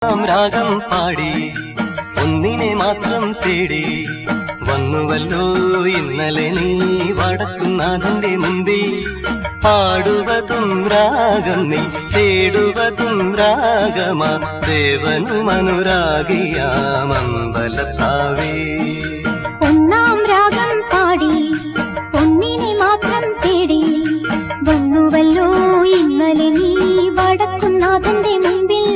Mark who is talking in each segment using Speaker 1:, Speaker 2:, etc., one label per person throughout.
Speaker 1: രാഗം പാടി ഒന്നിനെ മാത്രം തേടി വന്നുവല്ലോ ഇന്നലെ നീ വടക്കുന്നാഥന്റെ മുമ്പിൽ. പാടുവതും രാഗം നീ തേടുവതും രാഗമാ ദേവനുമനുരാഗിയാമമ്പലത്താവേ.
Speaker 2: ഒന്നാം രാഗം പാടി ഒന്നിനെ മാത്രം തേടി വന്നുവല്ലോ ഇന്നലെ നീ വടക്കുന്നാഥന്റെ മുമ്പിൽ.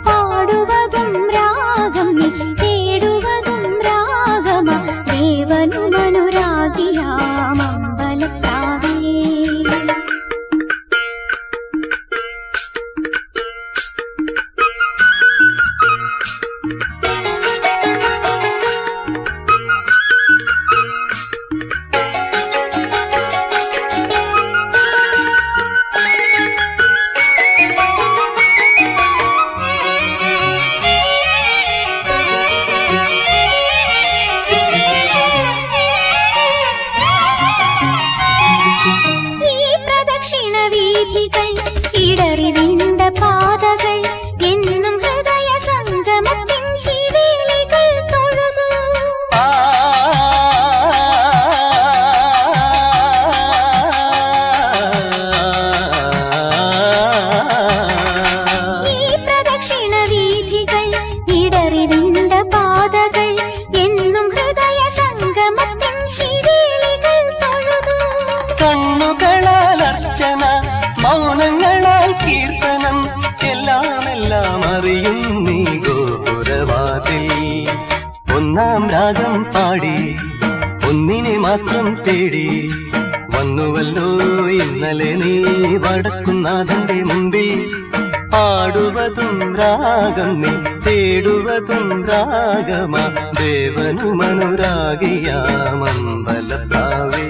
Speaker 2: പാടുവതും രാഗം നീ തേടുവതും രാഗമാ ദേവനുമനുരാഗിയാമമ്പലത്താവേ. വീഥികൾ ഇടറിവിണ്ട പാതകൾ എന്നും ഹൃദയ സംഗമത്തിൻ ശിവേലികൾ തൊഴുതു. ഈ പ്രദക്ഷിണ വീഥികൾ ഇടറിവിണ്ട പാതകൾ എന്നും ഹൃദയ സംഗമത്തിൻ ശിവേലികൾ തൊഴുതു.
Speaker 1: കണ്ണുകളാൽ അർച്ചന, മൗനങ്ങളാൽ കീർത്തനം, എല്ലാം അറിയും നീ ഗോപുരവാതിൽ. ഒന്നാം രാഗം പാടി ഒന്നിനെ മാത്രം തേടി വന്നുവല്ലോ ഇന്നലെ നീ വടക്കുന്നാഥന്റെ മുമ്പിൽ. പാടുവതും രാഗം നീ തേടുവതും രാഗമാ ദേവനുമനുരാഗിയാമമ്പലത്താവേ.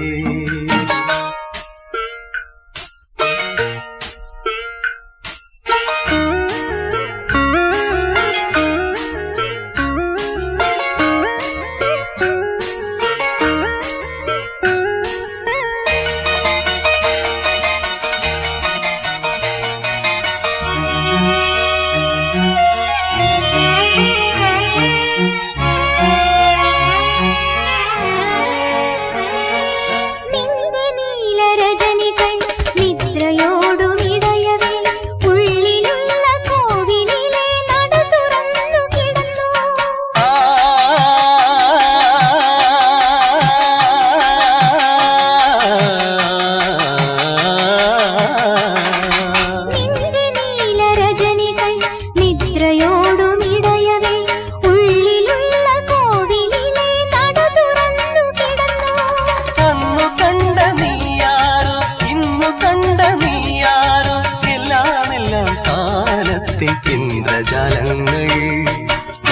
Speaker 1: ഇന്ദ്രജാലങ്ങൾ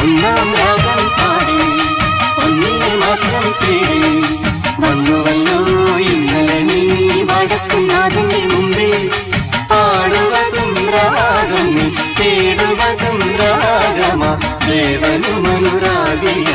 Speaker 1: ഒന്നാം രാഗം പാടി ഒന്നിനെ മാത്രം തേടി വന്നുവല്ലോ ഇന്നലെ നീ വടക്കുന്നാഥന്റെ മുമ്പിൽ. പാടുവതും രാഗം നീ തേടുവതും രാഗമാ ദേവനുമനുരാഗിയ